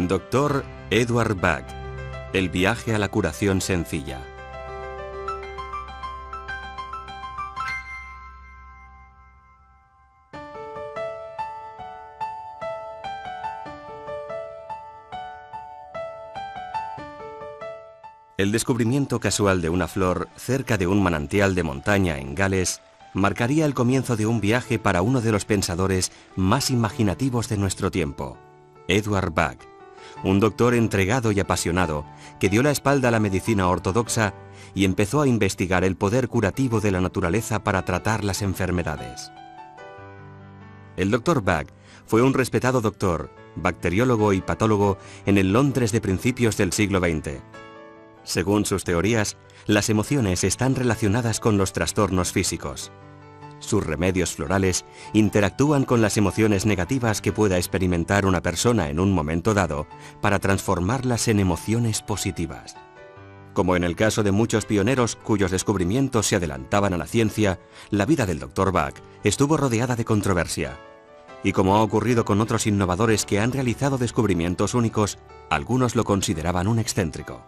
Dr. Edward Bach. El viaje a la curación sencilla. El descubrimiento casual de una flor cerca de un manantial de montaña en Gales marcaría el comienzo de un viaje para uno de los pensadores más imaginativos de nuestro tiempo, Edward Bach, un doctor entregado y apasionado que dio la espalda a la medicina ortodoxa y empezó a investigar el poder curativo de la naturaleza para tratar las enfermedades. El Dr. Bach fue un respetado doctor, bacteriólogo y patólogo en el Londres de principios del siglo XX. Según sus teorías, las emociones están relacionadas con los trastornos físicos. Sus remedios florales interactúan con las emociones negativas que pueda experimentar una persona en un momento dado para transformarlas en emociones positivas. Como en el caso de muchos pioneros cuyos descubrimientos se adelantaban a la ciencia, la vida del Dr. Bach estuvo rodeada de controversia. Y como ha ocurrido con otros innovadores que han realizado descubrimientos únicos, algunos lo consideraban un excéntrico.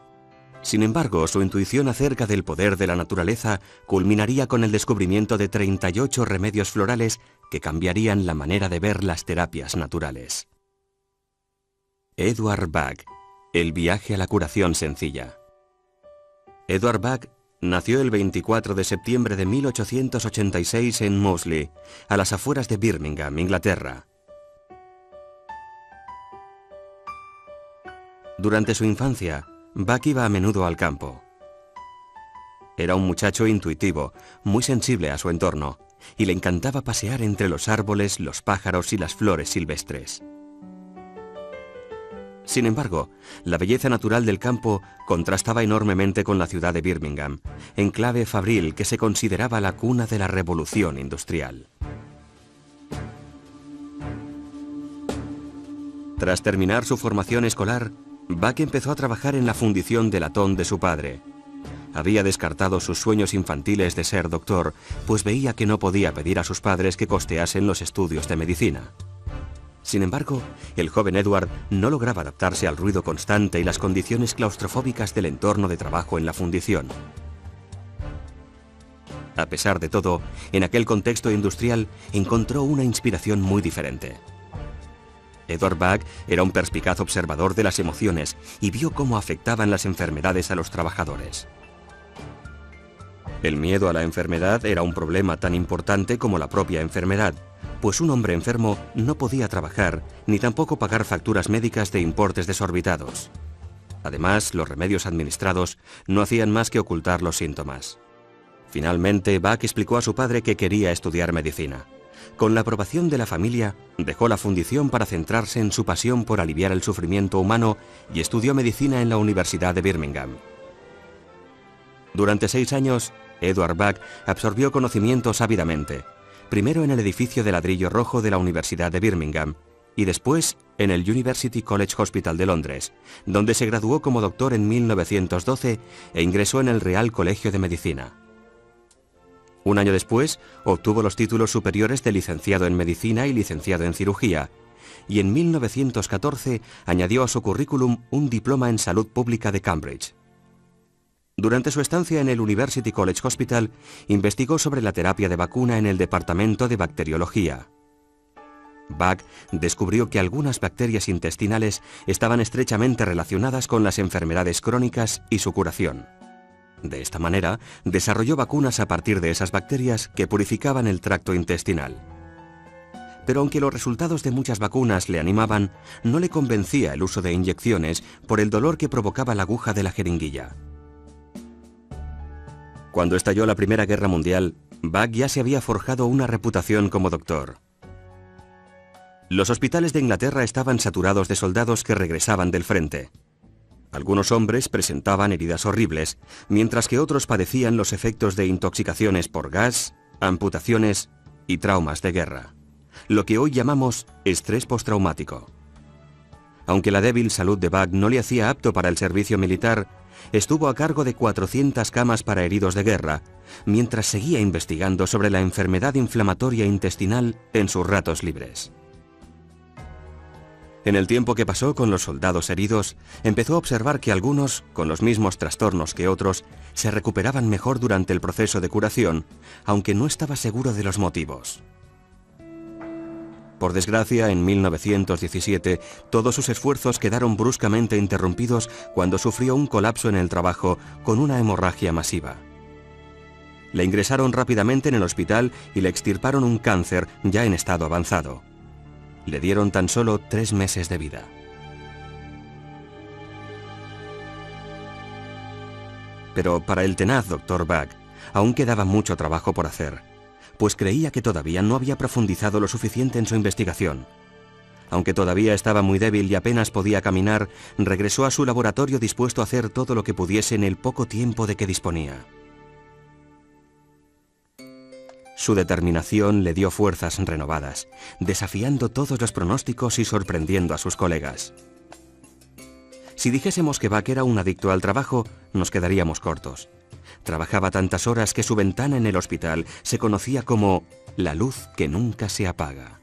Sin embargo, su intuición acerca del poder de la naturaleza culminaría con el descubrimiento de 38 remedios florales que cambiarían la manera de ver las terapias naturales. Edward Bach, el viaje a la curación sencilla. Edward Bach nació el 24 de septiembre de 1886 en Moseley, a las afueras de Birmingham, Inglaterra. Durante su infancia, Bach iba a menudo al campo. Era un muchacho intuitivo, muy sensible a su entorno, y le encantaba pasear entre los árboles, los pájaros y las flores silvestres. Sin embargo, la belleza natural del campo contrastaba enormemente con la ciudad de Birmingham, enclave fabril que se consideraba la cuna de la revolución industrial. Tras terminar su formación escolar, Bach empezó a trabajar en la fundición de latón de su padre. Había descartado sus sueños infantiles de ser doctor, pues veía que no podía pedir a sus padres que costeasen los estudios de medicina. Sin embargo, el joven Edward no lograba adaptarse al ruido constante y las condiciones claustrofóbicas del entorno de trabajo en la fundición. A pesar de todo, en aquel contexto industrial encontró una inspiración muy diferente. Edward Bach era un perspicaz observador de las emociones y vio cómo afectaban las enfermedades a los trabajadores. El miedo a la enfermedad era un problema tan importante como la propia enfermedad, pues un hombre enfermo no podía trabajar ni tampoco pagar facturas médicas de importes desorbitados. Además, los remedios administrados no hacían más que ocultar los síntomas. Finalmente, Bach explicó a su padre que quería estudiar medicina. Con la aprobación de la familia, dejó la fundición para centrarse en su pasión por aliviar el sufrimiento humano y estudió medicina en la Universidad de Birmingham. Durante 6 años, Edward Bach absorbió conocimientos ávidamente, primero en el edificio de ladrillo rojo de la Universidad de Birmingham y después en el University College Hospital de Londres, donde se graduó como doctor en 1912 e ingresó en el Real Colegio de Medicina. Un año después, obtuvo los títulos superiores de licenciado en Medicina y licenciado en Cirugía, y en 1914 añadió a su currículum un diploma en Salud Pública de Cambridge. Durante su estancia en el University College Hospital, investigó sobre la terapia de vacuna en el departamento de bacteriología. Bach descubrió que algunas bacterias intestinales estaban estrechamente relacionadas con las enfermedades crónicas y su curación. De esta manera, desarrolló vacunas a partir de esas bacterias que purificaban el tracto intestinal. Pero aunque los resultados de muchas vacunas le animaban, no le convencía el uso de inyecciones por el dolor que provocaba la aguja de la jeringuilla. Cuando estalló la Primera Guerra Mundial, Bach ya se había forjado una reputación como doctor. Los hospitales de Inglaterra estaban saturados de soldados que regresaban del frente. Algunos hombres presentaban heridas horribles, mientras que otros padecían los efectos de intoxicaciones por gas, amputaciones y traumas de guerra, lo que hoy llamamos estrés postraumático. Aunque la débil salud de Bach no le hacía apto para el servicio militar, estuvo a cargo de 400 camas para heridos de guerra, mientras seguía investigando sobre la enfermedad inflamatoria intestinal en sus ratos libres. En el tiempo que pasó con los soldados heridos, empezó a observar que algunos, con los mismos trastornos que otros, se recuperaban mejor durante el proceso de curación, aunque no estaba seguro de los motivos. Por desgracia, en 1917, todos sus esfuerzos quedaron bruscamente interrumpidos cuando sufrió un colapso en el trabajo con una hemorragia masiva. Le ingresaron rápidamente en el hospital y le extirparon un cáncer ya en estado avanzado. Le dieron tan solo 3 meses de vida. Pero para el tenaz Dr. Bach aún quedaba mucho trabajo por hacer, pues creía que todavía no había profundizado lo suficiente en su investigación. Aunque todavía estaba muy débil y apenas podía caminar, regresó a su laboratorio dispuesto a hacer todo lo que pudiese en el poco tiempo de que disponía. Su determinación le dio fuerzas renovadas, desafiando todos los pronósticos y sorprendiendo a sus colegas. Si dijésemos que Bach era un adicto al trabajo, nos quedaríamos cortos. Trabajaba tantas horas que su ventana en el hospital se conocía como la luz que nunca se apaga.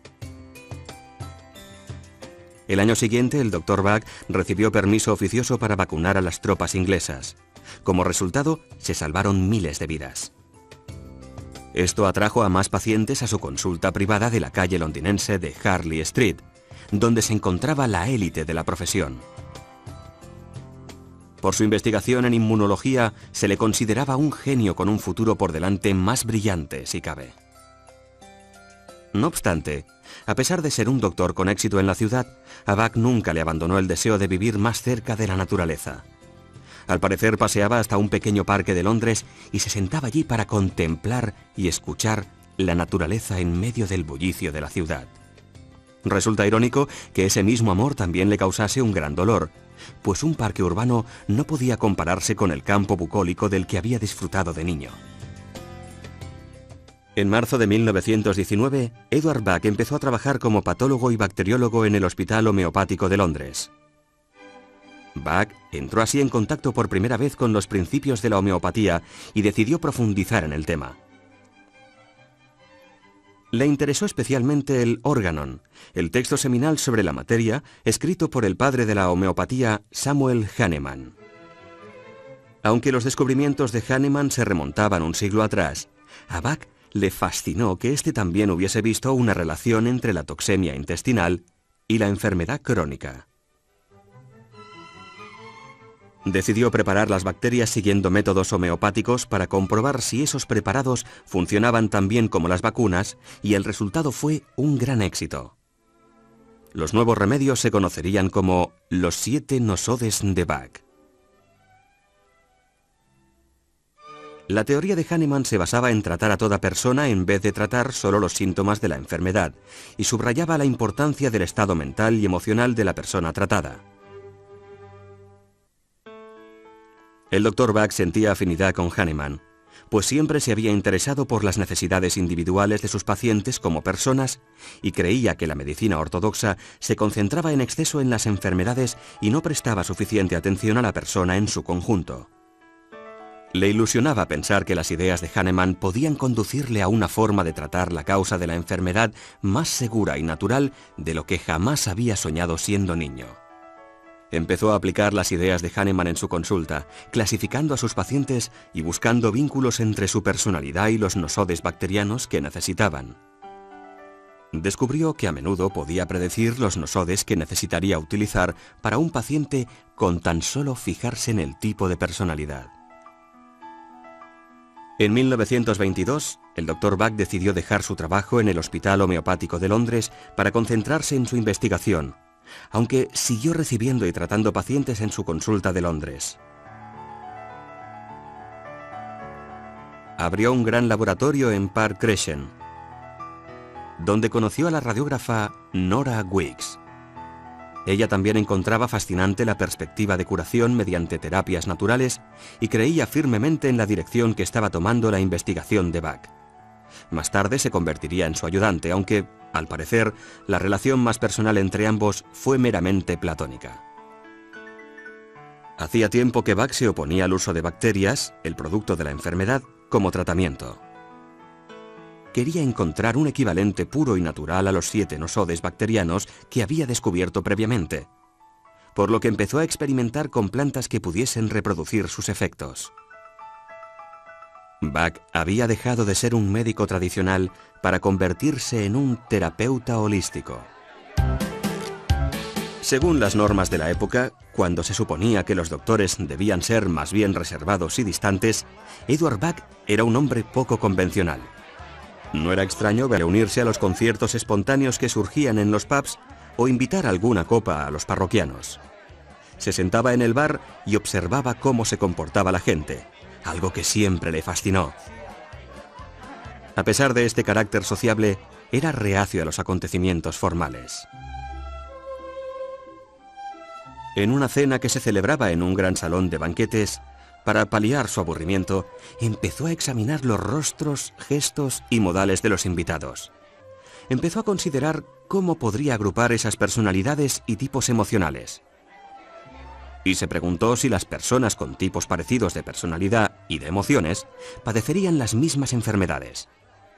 El año siguiente, el Dr. Bach recibió permiso oficioso para vacunar a las tropas inglesas. Como resultado, se salvaron miles de vidas. Esto atrajo a más pacientes a su consulta privada de la calle londinense de Harley Street, donde se encontraba la élite de la profesión. Por su investigación en inmunología, se le consideraba un genio con un futuro por delante más brillante, si cabe. No obstante, a pesar de ser un doctor con éxito en la ciudad, a Bach nunca le abandonó el deseo de vivir más cerca de la naturaleza. Al parecer paseaba hasta un pequeño parque de Londres y se sentaba allí para contemplar y escuchar la naturaleza en medio del bullicio de la ciudad. Resulta irónico que ese mismo amor también le causase un gran dolor, pues un parque urbano no podía compararse con el campo bucólico del que había disfrutado de niño. En marzo de 1919, Edward Bach empezó a trabajar como patólogo y bacteriólogo en el Hospital Homeopático de Londres. Bach entró así en contacto por primera vez con los principios de la homeopatía y decidió profundizar en el tema. Le interesó especialmente el Organon, el texto seminal sobre la materia escrito por el padre de la homeopatía, Samuel Hahnemann. Aunque los descubrimientos de Hahnemann se remontaban un siglo atrás, a Bach le fascinó que éste también hubiese visto una relación entre la toxemia intestinal y la enfermedad crónica. Decidió preparar las bacterias siguiendo métodos homeopáticos para comprobar si esos preparados funcionaban tan bien como las vacunas, y el resultado fue un gran éxito. Los nuevos remedios se conocerían como los 7 nosodes de Bach. La teoría de Hahnemann se basaba en tratar a toda persona en vez de tratar solo los síntomas de la enfermedad, y subrayaba la importancia del estado mental y emocional de la persona tratada. El Dr. Bach sentía afinidad con Hahnemann, pues siempre se había interesado por las necesidades individuales de sus pacientes como personas y creía que la medicina ortodoxa se concentraba en exceso en las enfermedades y no prestaba suficiente atención a la persona en su conjunto. Le ilusionaba pensar que las ideas de Hahnemann podían conducirle a una forma de tratar la causa de la enfermedad más segura y natural de lo que jamás había soñado siendo niño. Empezó a aplicar las ideas de Hahnemann en su consulta, clasificando a sus pacientes y buscando vínculos entre su personalidad y los nosodes bacterianos que necesitaban. Descubrió que a menudo podía predecir los nosodes que necesitaría utilizar para un paciente con tan solo fijarse en el tipo de personalidad. En 1922, el Dr. Bach decidió dejar su trabajo en el Hospital Homeopático de Londres para concentrarse en su investigación, aunque siguió recibiendo y tratando pacientes en su consulta de Londres. Abrió un gran laboratorio en Park Crescent, donde conoció a la radiógrafa Nora Weeks. Ella también encontraba fascinante la perspectiva de curación mediante terapias naturales y creía firmemente en la dirección que estaba tomando la investigación de Bach. Más tarde se convertiría en su ayudante, aunque, al parecer, la relación más personal entre ambos fue meramente platónica. Hacía tiempo que Bach se oponía al uso de bacterias, el producto de la enfermedad, como tratamiento. quería encontrar un equivalente puro y natural a los 7 nosodes bacterianos que había descubierto previamente, por lo que empezó a experimentar con plantas que pudiesen reproducir sus efectos. Bach había dejado de ser un médico tradicional para convertirse en un terapeuta holístico. Según las normas de la época, cuando se suponía que los doctores debían ser más bien reservados y distantes, Eduard Bach era un hombre poco convencional. No era extraño verle unirse a los conciertos espontáneos que surgían en los pubs o invitar alguna copa a los parroquianos. Se sentaba en el bar y observaba cómo se comportaba la gente, algo que siempre le fascinó. A pesar de este carácter sociable, era reacio a los acontecimientos formales. En una cena que se celebraba en un gran salón de banquetes, para paliar su aburrimiento, empezó a examinar los rostros, gestos y modales de los invitados. Empezó a considerar cómo podría agrupar esas personalidades y tipos emocionales. Y se preguntó si las personas con tipos parecidos de personalidad y de emociones padecerían las mismas enfermedades.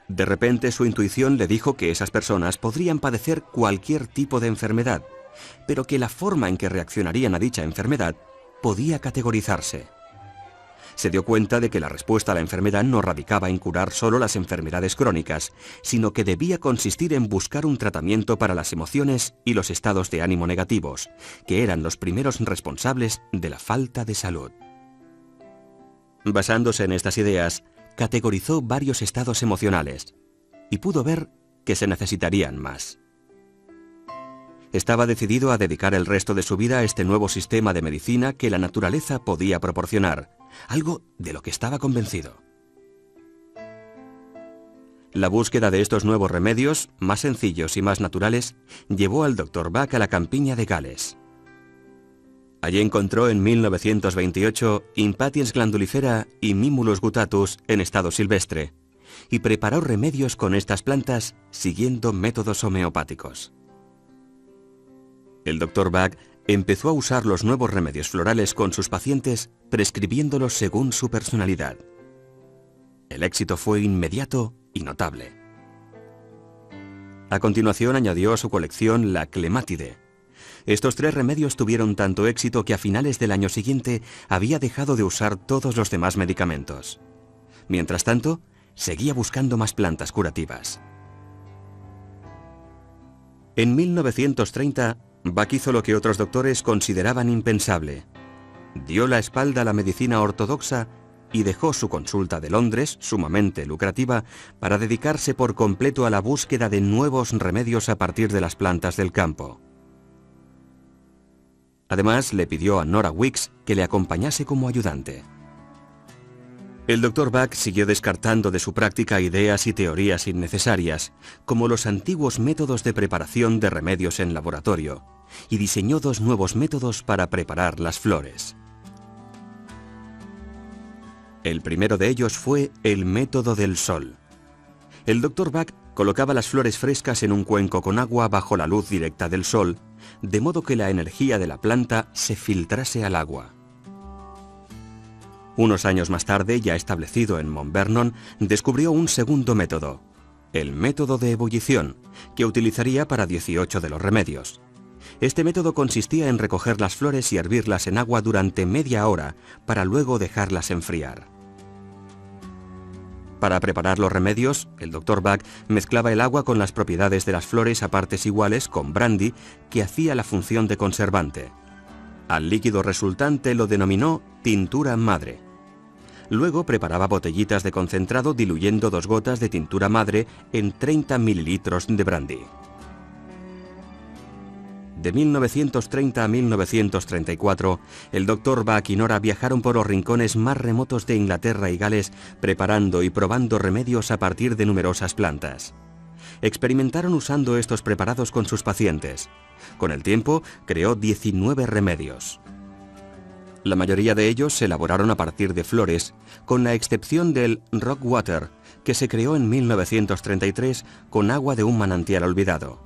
De repente su intuición le dijo que esas personas podrían padecer cualquier tipo de enfermedad, pero que la forma en que reaccionarían a dicha enfermedad podía categorizarse. Se dio cuenta de que la respuesta a la enfermedad no radicaba en curar solo las enfermedades crónicas, sino que debía consistir en buscar un tratamiento para las emociones y los estados de ánimo negativos, que eran los primeros responsables de la falta de salud. Basándose en estas ideas, categorizó varios estados emocionales y pudo ver que se necesitarían más. Estaba decidido a dedicar el resto de su vida a este nuevo sistema de medicina que la naturaleza podía proporcionar, algo de lo que estaba convencido. La búsqueda de estos nuevos remedios, más sencillos y más naturales, llevó al Dr. Bach a la campiña de Gales. Allí encontró en 1928 Impatiens glandulifera y Mimulus guttatus en estado silvestre, y preparó remedios con estas plantas siguiendo métodos homeopáticos. El Dr. Bach empezó a usar los nuevos remedios florales con sus pacientes, prescribiéndolos según su personalidad. El éxito fue inmediato y notable. A continuación añadió a su colección la clemátide. Estos 3 remedios tuvieron tanto éxito que a finales del año siguiente había dejado de usar todos los demás medicamentos. Mientras tanto, seguía buscando más plantas curativas. En 1930, Bach hizo lo que otros doctores consideraban impensable. Dio la espalda a la medicina ortodoxa y dejó su consulta de Londres, sumamente lucrativa, para dedicarse por completo a la búsqueda de nuevos remedios a partir de las plantas del campo. Además, le pidió a Nora Weeks que le acompañase como ayudante. El Dr. Bach siguió descartando de su práctica ideas y teorías innecesarias, como los antiguos métodos de preparación de remedios en laboratorio, y diseñó 2 nuevos métodos para preparar las flores. El primero de ellos fue el método del sol. El Dr. Bach colocaba las flores frescas en un cuenco con agua bajo la luz directa del sol, de modo que la energía de la planta se filtrase al agua. Unos años más tarde, ya establecido en Mount Vernon, descubrió un segundo método, el método de ebullición, que utilizaría para 18 de los remedios. Este método consistía en recoger las flores y hervirlas en agua durante media hora para luego dejarlas enfriar. Para preparar los remedios, el Dr. Bach mezclaba el agua con las propiedades de las flores a partes iguales con brandy, que hacía la función de conservante. Al líquido resultante lo denominó tintura madre. Luego preparaba botellitas de concentrado diluyendo 2 gotas de tintura madre en 30 mililitros de brandy. De 1930 a 1934, el Dr. Bach y Nora viajaron por los rincones más remotos de Inglaterra y Gales, preparando y probando remedios a partir de numerosas plantas. Experimentaron usando estos preparados con sus pacientes. Con el tiempo, creó 19 remedios. La mayoría de ellos se elaboraron a partir de flores, con la excepción del Rock Water, que se creó en 1933 con agua de un manantial olvidado.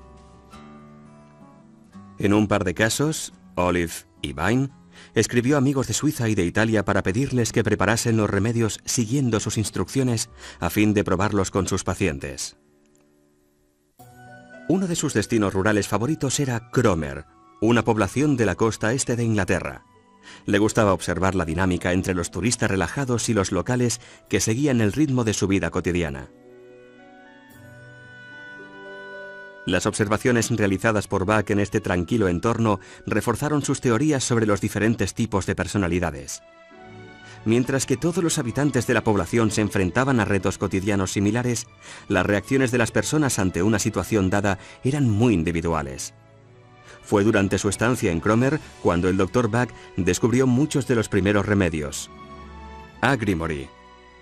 En un par de casos, Olive y Vine, Escribió a amigos de Suiza y de Italia para pedirles que preparasen los remedios siguiendo sus instrucciones a fin de probarlos con sus pacientes. Uno de sus destinos rurales favoritos era Cromer, una población de la costa este de Inglaterra. Le gustaba observar la dinámica entre los turistas relajados y los locales que seguían el ritmo de su vida cotidiana. Las observaciones realizadas por Bach en este tranquilo entorno reforzaron sus teorías sobre los diferentes tipos de personalidades. Mientras que todos los habitantes de la población se enfrentaban a retos cotidianos similares, las reacciones de las personas ante una situación dada eran muy individuales. Fue durante su estancia en Cromer cuando el Dr. Bach descubrió muchos de los primeros remedios: Agrimory,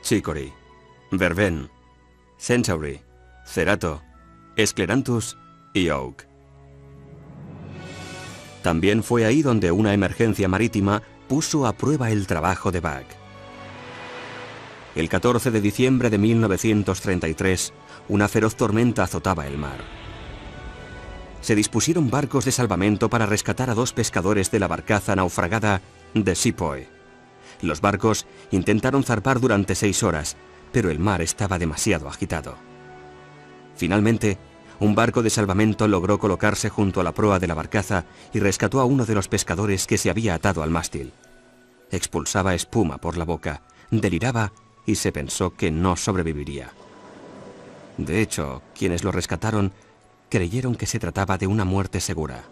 Chicory, Verben, Centaury, Cerato, Scleranthus y Oak. También fue ahí donde una emergencia marítima puso a prueba el trabajo de Bach. El 14 de diciembre de 1933, una feroz tormenta azotaba el mar. Se dispusieron barcos de salvamento para rescatar a 2 pescadores de la barcaza naufragada de Sepoy. Los barcos intentaron zarpar durante 6 horas, pero el mar estaba demasiado agitado. Finalmente, un barco de salvamento logró colocarse junto a la proa de la barcaza y rescató a uno de los pescadores que se había atado al mástil. Expulsaba espuma por la boca, deliraba y se pensó que no sobreviviría. De hecho, quienes lo rescataron creyeron que se trataba de una muerte segura.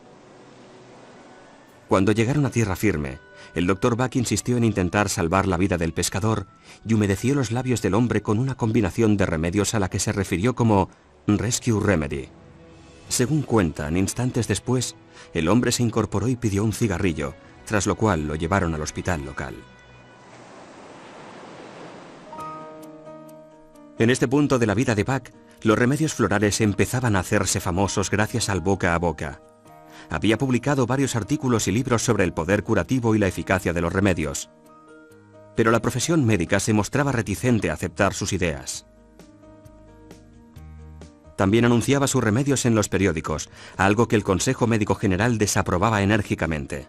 Cuando llegaron a tierra firme, el Dr. Bach insistió en intentar salvar la vida del pescador y humedeció los labios del hombre con una combinación de remedios a la que se refirió como Rescue Remedy. Según cuentan, instantes después, el hombre se incorporó y pidió un cigarrillo, tras lo cual lo llevaron al hospital local. En este punto de la vida de Bach, los remedios florales empezaban a hacerse famosos gracias al boca a boca. Había publicado varios artículos y libros sobre el poder curativo y la eficacia de los remedios. Pero la profesión médica se mostraba reticente a aceptar sus ideas. También anunciaba sus remedios en los periódicos, algo que el Consejo Médico General desaprobaba enérgicamente.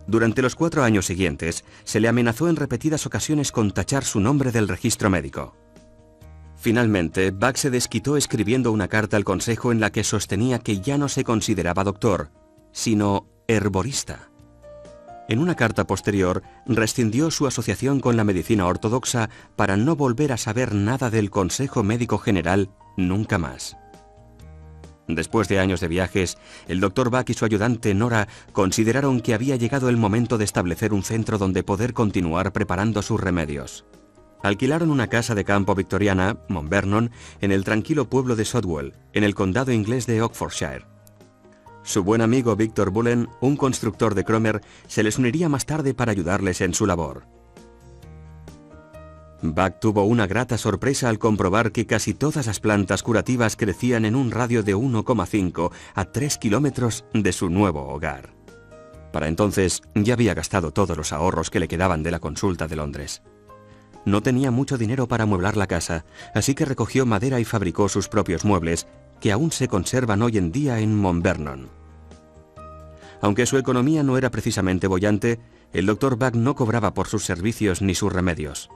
Durante los 4 años siguientes, se le amenazó en repetidas ocasiones con tachar su nombre del registro médico. Finalmente, Bach se desquitó escribiendo una carta al Consejo en la que sostenía que ya no se consideraba doctor, sino herborista. En una carta posterior, rescindió su asociación con la medicina ortodoxa para no volver a saber nada del Consejo Médico General nunca más. Después de años de viajes, el Dr. Bach y su ayudante Nora consideraron que había llegado el momento de establecer un centro donde poder continuar preparando sus remedios. Alquilaron una casa de campo victoriana, Mount Vernon, en el tranquilo pueblo de Shotwell, en el condado inglés de Oxfordshire. Su buen amigo Victor Bullen, un constructor de Cromer, se les uniría más tarde para ayudarles en su labor. Bach tuvo una grata sorpresa al comprobar que casi todas las plantas curativas crecían en un radio de 1,5 a 3 kilómetros de su nuevo hogar. Para entonces ya había gastado todos los ahorros que le quedaban de la consulta de Londres. No tenía mucho dinero para amueblar la casa, así que recogió madera y fabricó sus propios muebles, que aún se conservan hoy en día en Mount Vernon. Aunque su economía no era precisamente boyante, el Dr. Bach no cobraba por sus servicios ni sus remedios.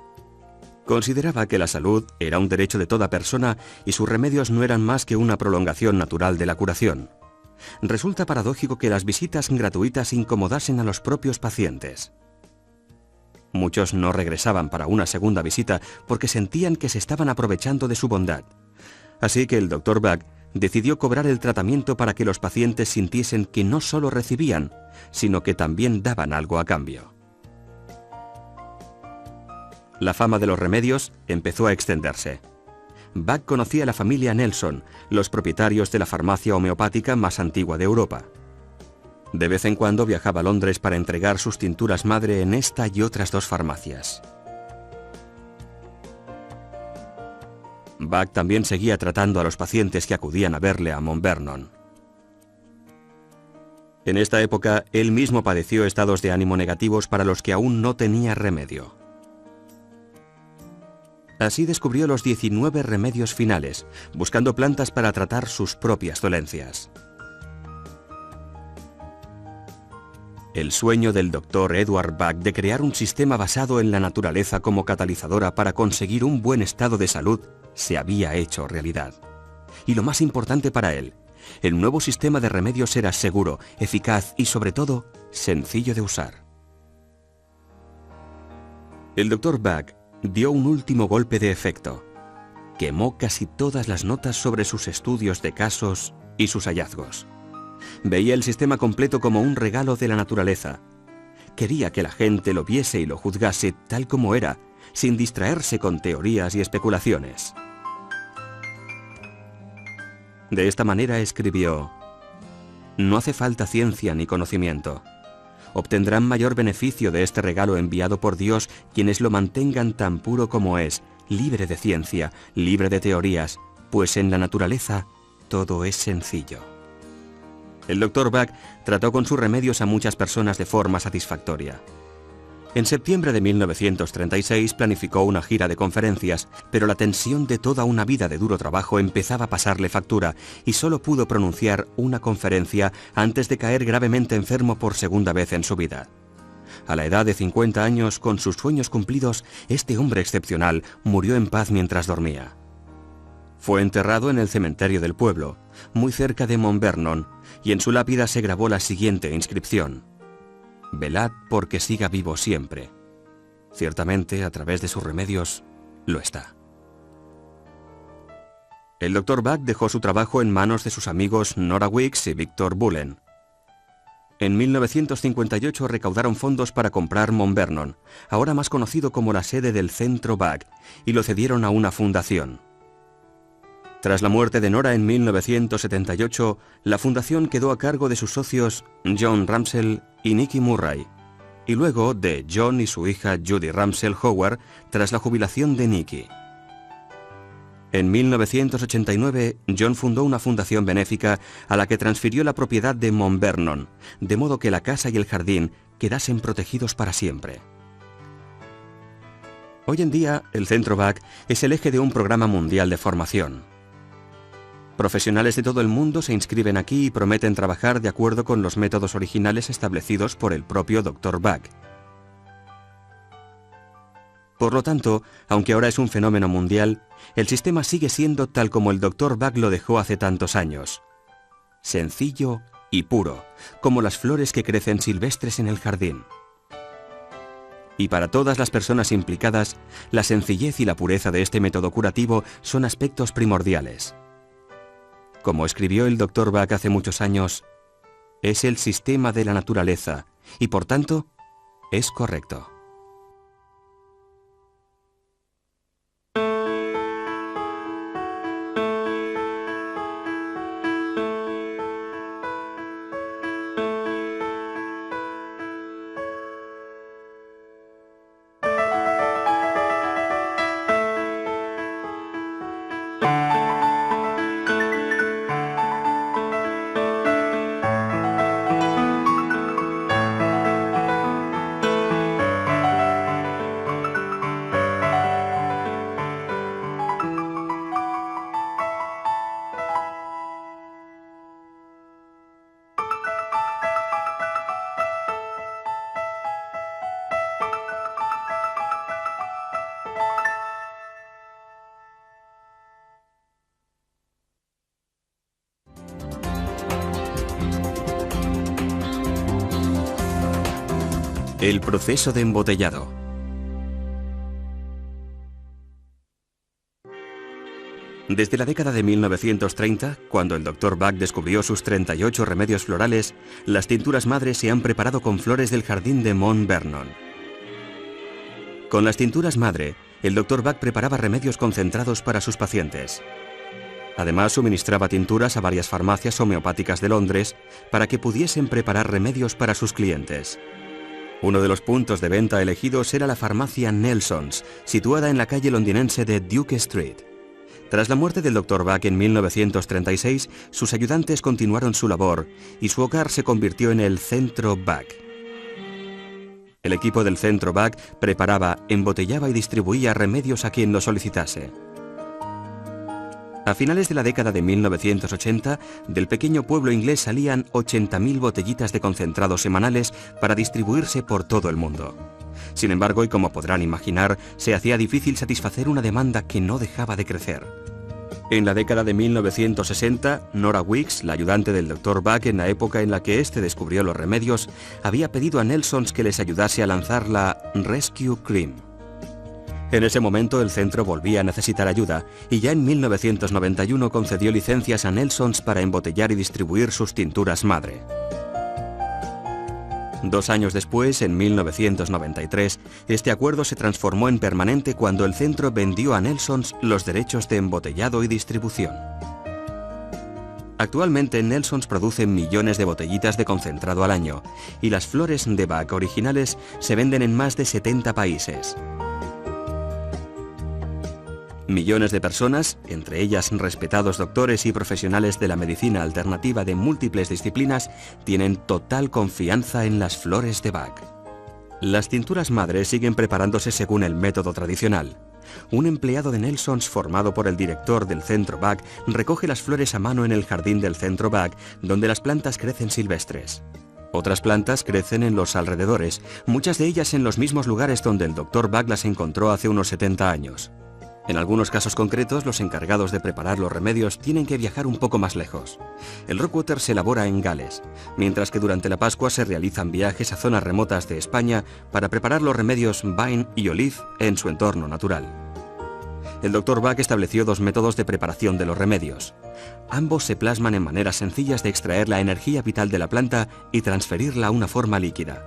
Consideraba que la salud era un derecho de toda persona y sus remedios no eran más que una prolongación natural de la curación. Resulta paradójico que las visitas gratuitas incomodasen a los propios pacientes. Muchos no regresaban para una segunda visita porque sentían que se estaban aprovechando de su bondad. Así que el Dr. Bach decidió cobrar el tratamiento para que los pacientes sintiesen que no solo recibían, sino que también daban algo a cambio. La fama de los remedios empezó a extenderse. Bach conocía a la familia Nelson, los propietarios de la farmacia homeopática más antigua de Europa. De vez en cuando viajaba a Londres para entregar sus tinturas madre en esta y otras 2 farmacias. Bach también seguía tratando a los pacientes que acudían a verle a Mount Vernon. En esta época, él mismo padeció estados de ánimo negativos para los que aún no tenía remedio. Así descubrió los 19 remedios finales, buscando plantas para tratar sus propias dolencias. El sueño del Dr. Edward Bach de crear un sistema basado en la naturaleza como catalizadora para conseguir un buen estado de salud se había hecho realidad. Y lo más importante para él, el nuevo sistema de remedios era seguro, eficaz y sobre todo, sencillo de usar. El Dr. Bach dio un último golpe de efecto. Quemó casi todas las notas sobre sus estudios de casos y sus hallazgos. Veía el sistema completo como un regalo de la naturaleza. Quería que la gente lo viese y lo juzgase tal como era, sin distraerse con teorías y especulaciones. De esta manera escribió: no hace falta ciencia ni conocimiento. Obtendrán mayor beneficio de este regalo enviado por Dios quienes lo mantengan tan puro como es, libre de ciencia, libre de teorías, pues en la naturaleza todo es sencillo. El Dr. Bach trató con sus remedios a muchas personas de forma satisfactoria. En septiembre de 1936 planificó una gira de conferencias, pero la tensión de toda una vida de duro trabajo empezaba a pasarle factura y solo pudo pronunciar una conferencia antes de caer gravemente enfermo por segunda vez en su vida. A la edad de 50 años, con sus sueños cumplidos, este hombre excepcional murió en paz mientras dormía. Fue enterrado en el cementerio del pueblo, muy cerca de Mount Vernon, y en su lápida se grabó la siguiente inscripción: velad porque siga vivo siempre. Ciertamente, a través de sus remedios, lo está. El Dr. Bach dejó su trabajo en manos de sus amigos Nora Weeks y Victor Bullen. En 1958 recaudaron fondos para comprar Mount Vernon, ahora más conocido como la sede del Centro Bach, y lo cedieron a una fundación. Tras la muerte de Nora en 1978, la fundación quedó a cargo de sus socios John Ramsell y Nicky Murray, y luego de John y su hija Judy Ramsell Howard tras la jubilación de Nicky. En 1989, John fundó una fundación benéfica a la que transfirió la propiedad de Mount Vernon, de modo que la casa y el jardín quedasen protegidos para siempre. Hoy en día, el Centro Bach es el eje de un programa mundial de formación. Profesionales de todo el mundo se inscriben aquí y prometen trabajar de acuerdo con los métodos originales establecidos por el propio Dr. Bach. Por lo tanto, aunque ahora es un fenómeno mundial, el sistema sigue siendo tal como el Dr. Bach lo dejó hace tantos años. Sencillo y puro, como las flores que crecen silvestres en el jardín. Y para todas las personas implicadas, la sencillez y la pureza de este método curativo son aspectos primordiales. Como escribió el Dr. Bach hace muchos años, es el sistema de la naturaleza y por tanto, es correcto. El proceso de embotellado. Desde la década de 1930, cuando el Dr. Bach descubrió sus 38 remedios florales, las tinturas madres se han preparado con flores del jardín de Mount Vernon. Con las tinturas madre, el Dr. Bach preparaba remedios concentrados para sus pacientes. Además, suministraba tinturas a varias farmacias homeopáticas de Londres para que pudiesen preparar remedios para sus clientes. Uno de los puntos de venta elegidos era la farmacia Nelson's, situada en la calle londinense de Duke Street. Tras la muerte del Dr. Bach en 1936, sus ayudantes continuaron su labor y su hogar se convirtió en el Centro Bach. El equipo del Centro Bach preparaba, embotellaba y distribuía remedios a quien lo solicitase. A finales de la década de 1980, del pequeño pueblo inglés salían 80.000 botellitas de concentrado semanales para distribuirse por todo el mundo. Sin embargo, y como podrán imaginar, se hacía difícil satisfacer una demanda que no dejaba de crecer. En la década de 1960, Nora Weeks, la ayudante del Dr. Buck en la época en la que éste descubrió los remedios, había pedido a Nelsons que les ayudase a lanzar la Rescue Cream. En ese momento el centro volvía a necesitar ayuda y ya en 1991 concedió licencias a Nelsons para embotellar y distribuir sus tinturas madre. 2 años después, en 1993, este acuerdo se transformó en permanente cuando el centro vendió a Nelsons los derechos de embotellado y distribución. Actualmente Nelsons produce millones de botellitas de concentrado al año y las flores de Buck originales se venden en más de 70 países. Millones de personas, entre ellas respetados doctores y profesionales de la medicina alternativa de múltiples disciplinas, tienen total confianza en las flores de Buck. Las tinturas madre siguen preparándose según el método tradicional. Un empleado de Nelsons formado por el director del Centro Buck recoge las flores a mano en el jardín del Centro Buck, donde las plantas crecen silvestres. Otras plantas crecen en los alrededores, muchas de ellas en los mismos lugares donde el Dr. Buck las encontró hace unos 70 años. En algunos casos concretos, los encargados de preparar los remedios tienen que viajar un poco más lejos. El Rockwater se elabora en Gales, mientras que durante la Pascua se realizan viajes a zonas remotas de España para preparar los remedios Vine y Olive en su entorno natural. El Dr. Buck estableció 2 métodos de preparación de los remedios. Ambos se plasman en maneras sencillas de extraer la energía vital de la planta y transferirla a una forma líquida.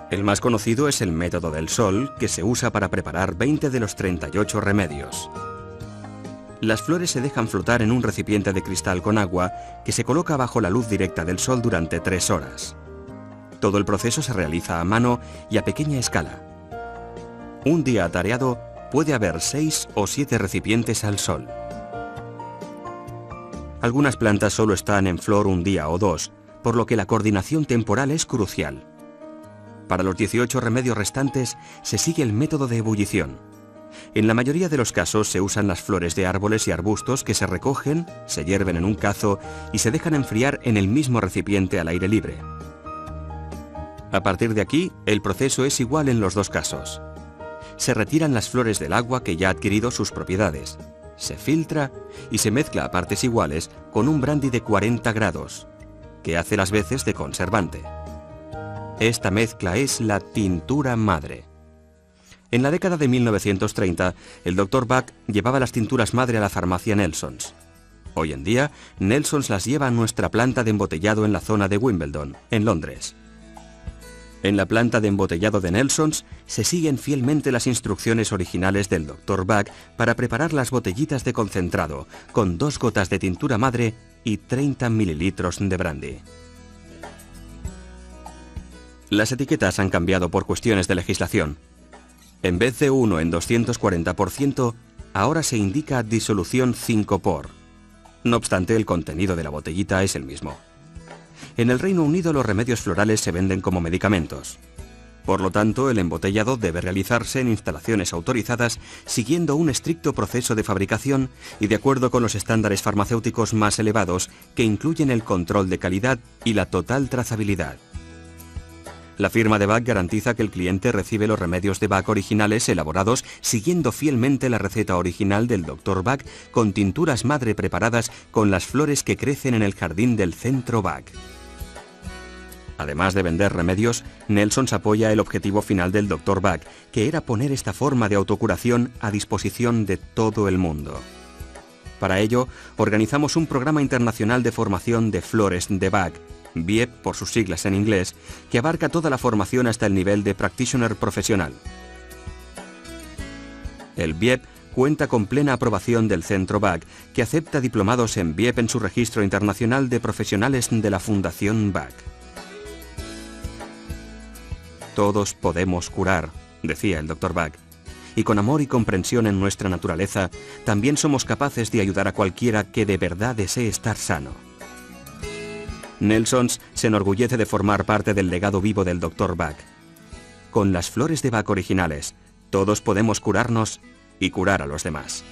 El más conocido es el método del sol, que se usa para preparar 20 de los 38 remedios. Las flores se dejan flotar en un recipiente de cristal con agua que se coloca bajo la luz directa del sol durante 3 horas. Todo el proceso se realiza a mano y a pequeña escala. Un día atareado puede haber 6 o 7 recipientes al sol. Algunas plantas solo están en flor un día o 2, por lo que la coordinación temporal es crucial. Para los 18 remedios restantes se sigue el método de ebullición. En la mayoría de los casos se usan las flores de árboles y arbustos que se recogen, se hierven en un cazo y se dejan enfriar en el mismo recipiente al aire libre. A partir de aquí, el proceso es igual en los 2 casos. Se retiran las flores del agua que ya ha adquirido sus propiedades, se filtra y se mezcla a partes iguales con un brandy de 40 grados, que hace las veces de conservante. Esta mezcla es la tintura madre. En la década de 1930, el Dr. Buck llevaba las tinturas madre a la farmacia Nelsons. Hoy en día, Nelsons las lleva a nuestra planta de embotellado en la zona de Wimbledon, en Londres. En la planta de embotellado de Nelsons se siguen fielmente las instrucciones originales del Dr. Buck para preparar las botellitas de concentrado, con 2 gotas de tintura madre y 30 mililitros de brandy. Las etiquetas han cambiado por cuestiones de legislación. En vez de 1 en 240%, ahora se indica disolución 5 por. No obstante, el contenido de la botellita es el mismo. En el Reino Unido los remedios florales se venden como medicamentos. Por lo tanto, el embotellado debe realizarse en instalaciones autorizadas siguiendo un estricto proceso de fabricación y de acuerdo con los estándares farmacéuticos más elevados que incluyen el control de calidad y la total trazabilidad. La firma de Buck garantiza que el cliente recibe los remedios de Buck originales elaborados siguiendo fielmente la receta original del Dr. Buck con tinturas madre preparadas con las flores que crecen en el jardín del Centro Buck. Además de vender remedios, Nelsons apoya el objetivo final del Dr. Buck, que era poner esta forma de autocuración a disposición de todo el mundo. Para ello, organizamos un programa internacional de formación de flores de Buck, BIEP por sus siglas en inglés, que abarca toda la formación hasta el nivel de practitioner profesional. El BIEP cuenta con plena aprobación del Centro Buck, que acepta diplomados en BIEP en su registro internacional de profesionales de la Fundación Buck. Todos podemos curar, decía el Dr. Buck, y con amor y comprensión en nuestra naturaleza, también somos capaces de ayudar a cualquiera que de verdad desee estar sano. Nelsons se enorgullece de formar parte del legado vivo del Dr. Buck. Con las flores de Buck originales, todos podemos curarnos y curar a los demás.